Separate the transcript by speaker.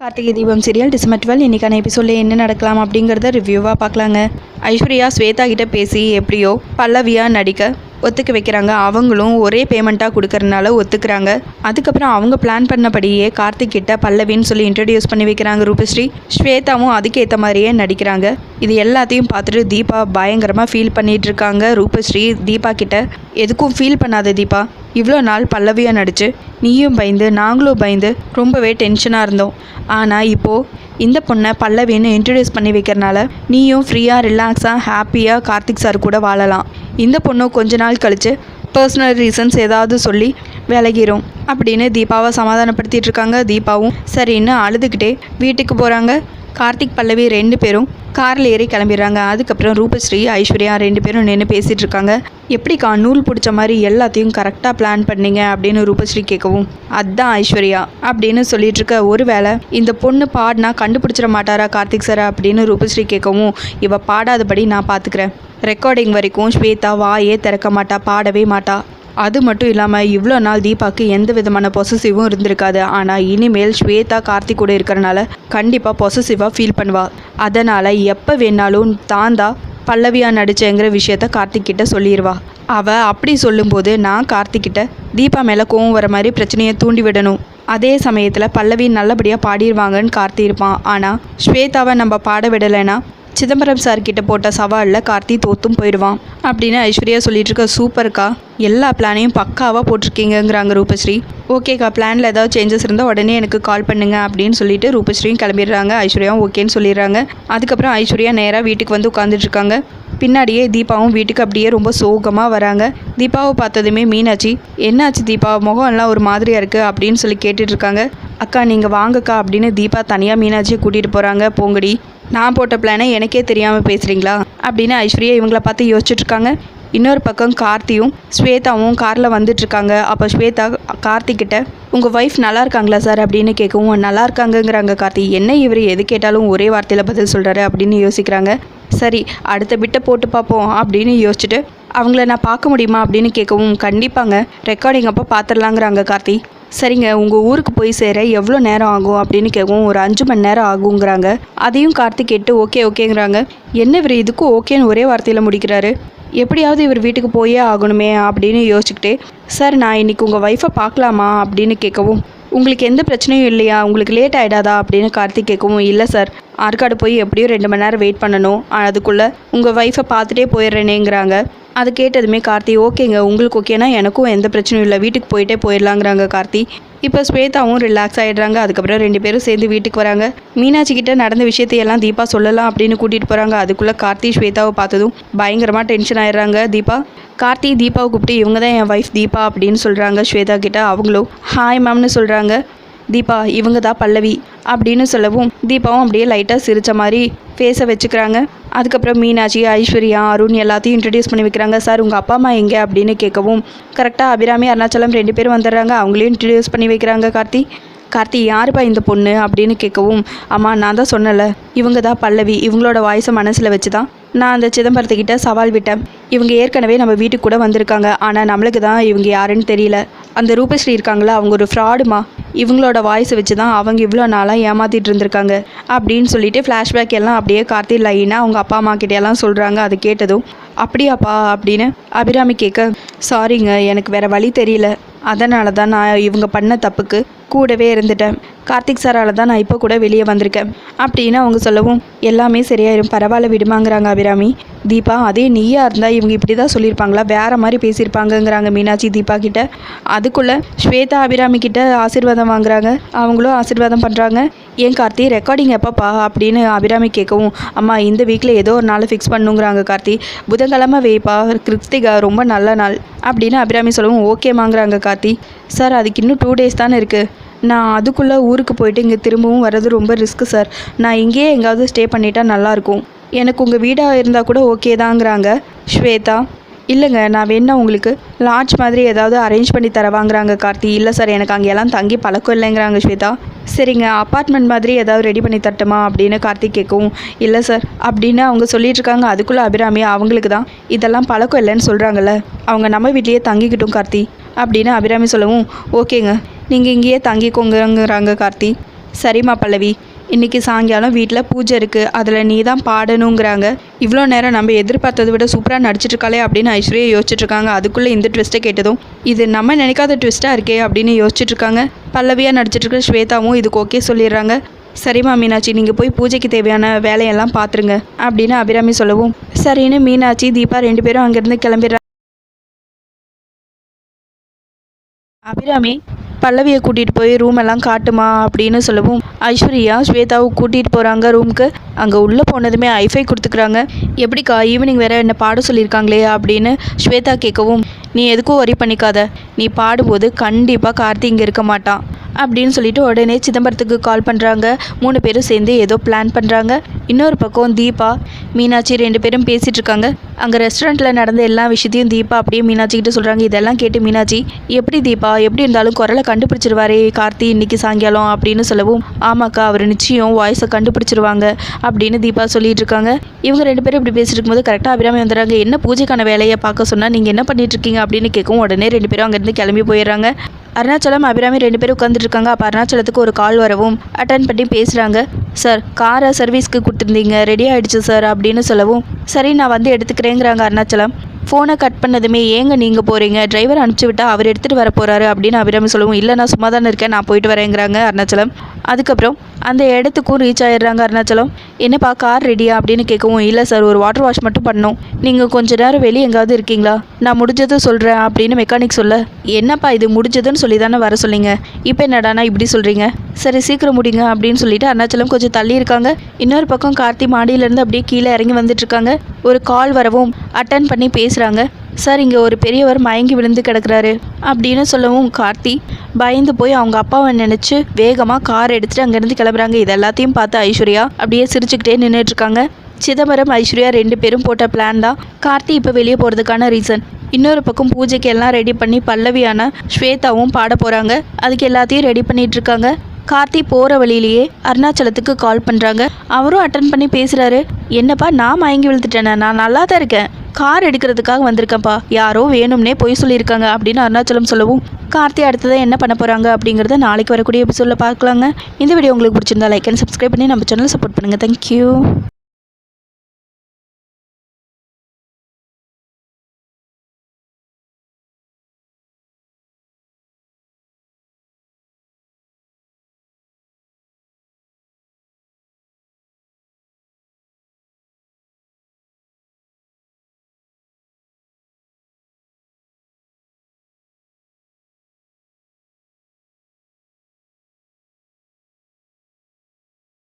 Speaker 1: Karthigai Deepam serial December 12 இன்றைக்கான எபிசோடில் என்ன நடக்கலாம் அப்படிங்கிறத ரிவ்யூவாக பார்க்கலாங்க. ஐஸ்வர்யா ஸ்வேதா கிட்ட பேசி எப்படியோ பல்லவியாக நடிக்க ஒத்துக்க வைக்கிறாங்க. அவங்களும் ஒரே பேமெண்ட்டாக கொடுக்கறதுனால ஒத்துக்கிறாங்க. அதுக்கப்புறம் அவங்க பிளான் பண்ணபடியே கார்த்திக் கிட்ட பல்லவின்னு சொல்லி இன்ட்ரடியூஸ் பண்ணி வைக்கிறாங்க ரூபஸ்ரீ. ஸ்வேதாவும் அதுக்கேற்ற மாதிரியே நடிக்கிறாங்க. இது எல்லாத்தையும் பார்த்துட்டு தீபா பயங்கரமாக ஃபீல் பண்ணிகிட்டு இருக்காங்க. ரூபஸ்ரீ தீபா கிட்ட எதுக்கும் ஃபீல் பண்ணாத தீபா, இவ்வளோ நாள் பல்லவியாக நடிச்சு நீயும் பயந்து நாங்களும் பயந்து ரொம்பவே டென்ஷனாக இருந்தோம். ஆனால் இப்போது இந்த பொண்ணை பல்லவின்னு இன்ட்ரடியூஸ் பண்ணி வைக்கிறனால நீயும் ஃப்ரீயாக ரிலாக்ஸாக ஹாப்பியாக கார்த்திக் சார் கூட வாழலாம். இந்த பொண்ணும் கொஞ்ச நாள் கழித்து பர்சனல் ரீசன்ஸ் ஏதாவது சொல்லி விலகிரும் அப்படின்னு தீபாவை சமாதானப்படுத்திட்டு இருக்காங்க. தீபாவும் சரின்னு அழுதுகிட்டே வீட்டுக்கு போகிறாங்க. கார்த்திக் பல்லவி 2 பேரும் காரில் ஏறி கிளம்பிடுறாங்க. அதுக்கப்புறம் ரூபஸ்ரீ ஐஸ்வர்யா 2 பேரும் நின்று பேசிகிட்டு இருக்காங்க. எப்படிக்கா நூல் பிடிச்ச மாதிரி எல்லாத்தையும் கரெக்டாக பிளான் பண்ணீங்க அப்படின்னு ரூபஸ்ரீ கேட்கவும், அதுதான் ஐஸ்வர்யா அப்படின்னு சொல்லிட்டு இருக்க. ஒருவேளை இந்த பொண்ணு பாடினா கண்டுபிடிச்சிட மாட்டாரா கார்த்திக் சார் அப்படின்னு ரூபஸ்ரீ கேட்கவும், இவ பாடாதபடி நான் பார்த்துக்கிறேன். ரெக்கார்டிங் வரைக்கும் ஸ்வேதா வாயே திறக்க மாட்டா, பாடவே மாட்டா. அது மட்டும் இல்லாமல் இவ்வளோ நாள் தீபாவுக்கு எந்த விதமான பொசசிவும் இருந்திருக்காது. ஆனால் இனிமேல் ஸ்வேதா கார்த்திக் கூட இருக்கிறனால கண்டிப்பாக பொசசிவாக ஃபீல் பண்ணுவாள். அதனால் எப்போ வேணாலும் தான் பல்லவியாக நடிச்சேங்கிற விஷயத்த கார்த்திக் கிட்ட சொல்லிடுவா. அவள் அப்படி சொல்லும்போது நான் கார்த்திக் கிட்ட தீபா மேலே கோவம் வர மாதிரி பிரச்சனையை தூண்டி விடணும். அதே சமயத்தில் பல்லவி நல்லபடியாக பாடிடுவாங்கன்னு கார்த்தி இருப்பான். ஆனால் ஸ்வேதாவை நம்ம பாட விடலைன்னா சிதம்பரம் சார்கிட்ட போட்ட சவாலில் கார்த்தி தோத்தும் போயிடுவான் அப்படின்னு ஐஸ்வர்யா சொல்லிட்டு இருக்க. சூப்பர்க்கா, எல்லா பிளானையும் பக்காவாக போட்டிருக்கீங்கிறாங்க ரூபஸ்ரீ. ஓகேக்கா, பிளானில் ஏதாவது சேஞ்சஸ் இருந்தால் உடனே எனக்கு கால் பண்ணுங்க அப்படின்னு சொல்லிட்டு ரூபஸ்ரீயும் கிளம்பிடுறாங்க. ஐஸ்வர்யாவும் ஓகேன்னு சொல்லிடுறாங்க. அதுக்கப்புறம் ஐஸ்வர்யா நேராக வீட்டுக்கு வந்து உட்காந்துட்டு இருக்காங்க. பின்னாடியே தீபாவும் வீட்டுக்கு அப்படியே ரொம்ப சோகமாக வராங்க. தீபாவை பார்த்ததுமே மீனாட்சி, என்னாச்சு தீபா, முகம்லாம் ஒரு மாதிரியாக இருக்குது அப்படின்னு சொல்லி கேட்டுட்ருக்காங்க. அக்கா நீங்கள் வாங்கக்கா அப்படின்னு தீபா தனியாக மீனாட்சியை கூட்டிகிட்டு போகிறாங்க. போங்கடி, நான் போட்ட பிளானை எனக்கே தெரியாமல் பேசுகிறீங்களா அப்படின்னு ஐஸ்வர்யா இவங்கள பார்த்து யோசிச்சுட்ருக்காங்க. இன்னொரு பக்கம் கார்த்தியும் ஸ்வேதாவும் காரில் வந்துட்டுருக்காங்க. அப்போ ஸ்வேதா கார்த்திக்கிட்ட உங்கள் ஒய்ஃப் நல்லா இருக்காங்களா சார் அப்படின்னு கேட்கவும், நல்லா இருக்காங்கங்கிறாங்க கார்த்தி. என்ன இவர் எது கேட்டாலும் ஒரே வார்த்தையில் பதில் சொல்கிறாரு அப்படின்னு யோசிக்கிறாங்க. சரி, அடுத்த பிட்டை போட்டு பார்ப்போம் அப்படின்னு யோசிச்சுட்டு அவங்கள நான் பார்க்க முடியுமா அப்படின்னு கேட்கவும், கண்டிப்பாங்க, ரெக்கார்டிங் அப்போ பார்த்துடலாங்கிறாங்க கார்த்தி. சரிங்க, உங்கள் ஊருக்கு போய் சேர எவ்வளோ நேரம் ஆகும் அப்படின்னு கேட்கவும், ஒரு 5 மணி நேரம் ஆகுங்கிறாங்க. அதையும் கார்த்திக் கேட்டு ஓகேங்கிறாங்க. என்ன இவர் இதுக்கும் ஓகேன்னு ஒரே வார்த்தையில் முடிக்கிறாரு. எப்படியாவது இவர் வீட்டுக்கு போயே ஆகணுமே அப்படின்னு யோசிச்சுக்கிட்டே, சார் நான் இன்றைக்கி உங்கள் ஒய்ஃபை பார்க்கலாமா அப்படின்னு கேட்கவும், உங்களுக்கு எந்த பிரச்சனையும் இல்லையா, உங்களுக்கு லேட் ஆகிடாதா அப்படின்னு கார்த்திக் கேட்கவும், இல்லை சார், ஆற்காடு போய் எப்படியும் 2 மணி நேரம் வெயிட் பண்ணணும், அதுக்குள்ளே உங்கள் ஒய்ஃபை பார்த்துட்டே போயிடுறேனேங்கிறாங்க. அது கேட்டதுமே கார்த்தி, ஓகேங்க, உங்களுக்கு ஓகேனா எனக்கும் எந்த பிரச்சனையும் இல்லை, வீட்டுக்கு போயிட்டே போயிடலாங்கிறாங்க கார்த்தி. இப்போ ஸ்வேதாவும் ரிலாக்ஸ் ஆகிடுறாங்க. அதுக்கப்புறம் 2 பேரும் சேர்ந்து வீட்டுக்கு வராங்க. மீனாட்சி கிட்ட நடந்த விஷயத்தையெல்லாம் தீபா சொல்லலாம் அப்படின்னு கூட்டிகிட்டு போகிறாங்க. அதுக்குள்ளே கார்த்தி ஸ்வேதாவை பார்த்ததும் பயங்கரமாக டென்ஷன் ஆயிடுறாங்க. கார்த்தி தீபாவை கூப்பிட்டு, இவங்க தான் என் ஒய்ஃப் தீபா அப்படின்னு சொல்கிறாங்க ஸ்வேதா கிட்ட. அவங்களும் ஹாய் மேம்னு சொல்கிறாங்க. தீபா, இவங்க தான் பல்லவி அப்படின்னு சொல்லவும் தீபாவும் அப்படியே லைட்டாக சிரித்த மாதிரி ஃபேஸை வச்சுக்கிறாங்க. அதுக்கப்புறம் மீனாட்சி ஐஸ்வர்யா அருண் எல்லாத்தையும் இன்ட்ரடியூஸ் பண்ணி வைக்கிறாங்க. சார் உங்கள் அப்பா அம்மா எங்கே அப்படின்னு கேட்கவும், கரெக்டாக அபிராமி அருணாச்சலம் 2 பேரும் வந்துடுறாங்க. அவங்களையும் இன்ட்ரடியூஸ் பண்ணி வைக்கிறாங்க. கார்த்தி யாருப்பா இந்த பொண்ணு அப்படின்னு கேட்கவும், அம்மா நான் தான் சொன்னல, இவங்க தான் பல்லவி, இவங்களோட வாய்ஸை மனசில் வச்சு தான் நான் அந்த சிதம்பரத்துக்கிட்ட சவால் விட்டேன். இவங்க ஏற்கனவே நம்ம வீட்டுக்கு கூட வந்திருக்காங்க. ஆனால் நம்மளுக்கு தான் இவங்க யாருன்னு தெரியல. அந்த ரூபஸ்ரீ இருக்காங்களா, அவங்க ஒரு ஃப்ராடுமா, இவங்களோட வாய்ஸை வச்சு தான் அவங்க இவ்வளோ நாளாக ஏமாற்றிட்டு இருந்திருக்காங்க அப்படின்னு சொல்லிட்டு ஃப்ளாஷ்பேக் எல்லாம் அப்படியே கார்த்தி லைனாக அவங்க அப்பா அம்மா கிட்டேயெல்லாம் சொல்கிறாங்க. அது கேட்டதும், அப்படியாப்பா அப்படின்னு அபிராமி கேட்க, சாரிங்க, எனக்கு வேறு வழி தெரியல, அதனால தான் நான் இவங்க பண்ண தப்புக்கு கூடவே இருந்துட்டேன். கார்த்திக் சாரால் தான் நான் இப்போ கூட வெளியே வந்திருக்கேன் அப்படின்னு அவங்க சொல்லவும், எல்லாமே சரியாயிரும், பரவாயில்ல விடுமாங்கிறாங்க அபிராமி. தீபா, அதே நீயா இருந்தால் இவங்க இப்படி தான் சொல்லியிருப்பாங்களா, வேறு மாதிரி பேசியிருப்பாங்கங்கிறாங்க மீனாட்சி தீபா கிட்ட. அதுக்குள்ளே ஸ்வேதா அபிராமி கிட்ட ஆசீர்வாதம் வாங்குறாங்க. அவங்களும் ஆசீர்வாதம் பண்ணுறாங்க. ஏன் கார்த்தி, ரெக்கார்டிங் எப்பப்பா அப்படின்னு அபிராமி கேட்கவும், அம்மா இந்த வீக்கில் ஏதோ ஒரு நாள் ஃபிக்ஸ் பண்ணுங்கிறாங்க கார்த்தி, புதன்கிழமை வேப்பா, கிருத்திகா ரொம்ப நல்ல நாள் அப்படின்னு அபிராமி சொல்லவும், ஓகேமாங்கிறாங்க கார்த்தி. சார் அதுக்கு இன்னும் 2 days தானே இருக்குது, நான் அதுக்குள்ளே ஊருக்கு போயிட்டு இங்கே திரும்பவும் வர்றது ரொம்ப ரிஸ்க்கு சார், நான் இங்கேயே எங்காவது ஸ்டே பண்ணிட்டா நல்லாயிருக்கும், எனக்கு உங்கள் வீடாக இருந்தால் கூட ஓகே தாங்கிறாங்க ஸ்வேதா. இல்லைங்க, நான் வேணா உங்களுக்கு லாட்ஜ் மாதிரி ஏதாவது அரேஞ்ச் பண்ணி தரவாங்கிறாங்க கார்த்தி. இல்லை சார், எனக்கு அங்கெல்லாம் தங்கி பழக்கம் இல்லைங்கிறாங்க ஸ்வேதா. சரிங்க, அப்பார்ட்மெண்ட் மாதிரி ஏதாவது ரெடி பண்ணி தரட்டுமா அப்படின்னு கார்த்திக் கேட்கவும், இல்லை சார் அப்படின்னு அவங்க சொல்லிட்டு இருக்காங்க. அதுக்குள்ளே அபிராமி, அவங்களுக்கு தான் இதெல்லாம் பழக்கம் இல்லைன்னு சொல்கிறாங்கல்ல, அவங்க நம்ம வீட்லேயே தங்கிக்கிட்டும் கார்த்தி அப்படின்னு அபிராமி சொல்லவும், ஓகேங்க, நீங்கள் இங்கேயே தங்கிக்கோங்கிறாங்க கார்த்தி. சரிம்மா பல்லவி, இன்றைக்கி சாயங்காலம் வீட்டில் பூஜை இருக்குது, அதில் நீ தான் பாடணுங்கிறாங்க. இவ்வளோ நேரம் நம்ம எதிர்பார்த்ததை விட சூப்பராக நடிச்சிட்ருக்காளே அப்படின்னு ஐஸ்வர்யா யோசிச்சுட்ருக்காங்க. அதுக்குள்ளே இந்த ட்விஸ்ட்டை கேட்டதும் இது நம்ம நினைக்காத ட்விஸ்ட்டாக இருக்கே அப்படின்னு யோசிச்சுட்ருக்காங்க. பல்லவியாக நடிச்சிட்ருக்க ஸ்வேதாவும் இதுக்கு ஓகே சொல்லிடுறாங்க. சரிம்மா மீனாட்சி, நீங்கள் போய் பூஜைக்கு தேவையான வேலையெல்லாம் பார்த்துருங்க அப்படின்னு அபிராமி சொல்லவும் சரின்னு மீனாட்சி தீபா 2 பேரும் அங்கேருந்து கிளம்பிடுறாங்க. அபிராமி பல்லவியை கூட்டிகிட்டு போய் ரூம் எல்லாம் காட்டுமா அப்படின்னு சொல்லவும் ஐஸ்வர்யா ஸ்வேதாவை கூட்டிகிட்டு போகிறாங்க ரூமுக்கு. அங்கே உள்ளே போனதுமே ஐஃபை கொடுத்துக்குறாங்க. எப்படிக்கா ஈவினிங் வேறு என்ன பாட சொல்லியிருக்காங்களே அப்படின்னு ஸ்வேதா கேட்கவும் நீ எதுக்கும் ஒரி பண்ணிக்காத, நீ பாடும்போது கண்டிப்பாக கார்த்தி இங்கே இருக்க மாட்டான் அப்படின்னு சொல்லிட்டு உடனே சிதம்பரத்துக்கு கால் பண்ணுறாங்க. 3 பேரும் சேர்ந்து ஏதோ பிளான் பண்ணுறாங்க. இன்னொரு பக்கம் தீபா மீனாட்சி 2 பேரும் பேசிகிட்டு இருக்காங்க. அங்கே ரெஸ்டாரண்ட்டில் நடந்த எல்லா விஷயத்தையும் தீபா அப்படியே மீனாட்சி கிட்ட சொல்கிறாங்க. இதெல்லாம் கேட்டு மீனாட்சி எப்படி தீபா எப்படி இருந்தாலும் குரலை கண்டுபிடிச்சிருவாரே கார்த்தி இன்னைக்கு சாயங்காலம் அப்படின்னு சொல்லவும் ஆமாக்கா அவர் நிச்சயம் வாய்ஸை கண்டுபிடிச்சிருவாங்க அப்படின்னு தீபா சொல்லிட்டு இருக்காங்க. இவங்க 2 பேரும் இப்படி பேசிட்டு இருக்கும்போது கரெக்டாக அபிராமி வந்துடுறாங்க. என்ன பூஜைக்கான வேலையை பார்க்க சொன்னால் நீங்கள் என்ன பண்ணிட்டு இருக்கீங்க அப்படின்னு கேட்கும். உடனே 2 பேரும் அங்கேருந்து கிளம்பி போயிடுறாங்க. அருணாச்சலம் அபிராமி 2 பேரும் உட்காந்துட்டு இருக்காங்க. அப்போ அருணாச்சலத்துக்கு ஒரு கால் வரவும் அட்டன் பண்ணி பேசுகிறாங்க. சார் காரை சர்வீஸ்க்கு கொடுத்துருந்தீங்க, ரெடி ஆகிடுச்சு சார் அப்படின்னு சொல்லவும் சரி நான் வந்து எடுத்துக்கிறேங்கிறாங்க அருணாச்சலம். ஃபோனை கட் பண்ணதுமே ஏங்க நீங்கள் போகிறீங்க, டிரைவர் அனுப்பிச்சி விட்டால் அவர் எடுத்துகிட்டு வர போகிறாரு அப்படின்னு அபிராமி சொல்லவும் இல்லை நான் சும்மா தானே இருக்கேன், நான் போயிட்டு வரேங்கிறாங்க அருணாச்சலம். அதுக்கப்புறம் அந்த இடத்துக்கும் ரீச் ஆகிடுறாங்க அருணாச்சலம். என்னப்பா கார் ரெடியா அப்படின்னு கேட்கவும் இல்லை சார் ஒரு வாட்டர் வாஷ் மட்டும் பண்ணணும், நீங்கள் கொஞ்ச நேரம் வெளியே எங்காவது இருக்கீங்களா, நான் முடிஞ்சதும் சொல்கிறேன் அப்படின்னு மெக்கானிக் சொல்ல என்னப்பா இது முடிஞ்சதுன்னு சொல்லி தானே வர சொல்லிங்க, இப்போ என்னடானா இப்படி சொல்கிறீங்க, சரி சீக்கிரம் முடிங்க அப்படின்னு சொல்லிட்டு அருணாச்சலம் கொஞ்சம் தள்ளி இருக்காங்க. இன்னொரு பக்கம் கார்த்தி மாடியிலேருந்து அப்படியே கீழே இறங்கி வந்துட்டுருக்காங்க. ஒரு கால் வரவும் அட்டன் பண்ணி பேசுகிறாங்க. சார் இங்கே ஒரு பெரியவர் மயங்கி விழுந்து கிடக்குறாரு அப்படின்னு சொல்லவும் கார்த்தி பயந்து போய் அவங்க அப்பாவை நினச்சி வேகமாக கார் எடுத்துகிட்டு அங்கேருந்து கிளம்புறாங்க. இது எல்லாத்தையும் பார்த்து ஐஸ்வர்யா அப்படியே சிரிச்சுக்கிட்டே நின்றுட்டுருக்காங்க. சிதம்பரம் ஐஸ்வர்யா 2 பேரும் போட்ட பிளான் தான் கார்த்தி இப்போ வெளியே போகிறதுக்கான ரீசன். இன்னொரு பக்கம் பூஜைக்கு எல்லாம் ரெடி பண்ணி பல்லவியான ஸ்வேதாவும் பாட போகிறாங்க. அதுக்கு எல்லாத்தையும் ரெடி பண்ணிட்டு இருக்காங்க. கார்த்தி போகிற வழியிலேயே அருணாச்சலத்துக்கு கால் பண்ணுறாங்க. அவரும் அட்டன் பண்ணி பேசுகிறாரு. என்னப்பா நான் மயங்கி விழுந்துட்டேனே, நான் நல்லா தான் இருக்கேன், கார் எடுக்கிறதுக்காக வந்திருக்கேன்ப்பா, யாரோ வேணும்னே பொய் சொல்லியிருக்காங்க அப்படின்னு அருணாச்சலம் சொல்லவும் கார்த்தி அடுத்ததான் என்ன பண்ண போகிறாங்க அப்படிங்கிறத நாளைக்கு வரக்கூடிய எபிசோடில் பார்க்கலாங்க. இந்த வீடியோ உங்களுக்கு பிடிச்சிருந்தா லைக் அண்ட் சப்ஸ்கிரைப் பண்ணி நம்ம சேனலை சப்போர்ட் பண்ணுங்கள். தேங்க்யூ.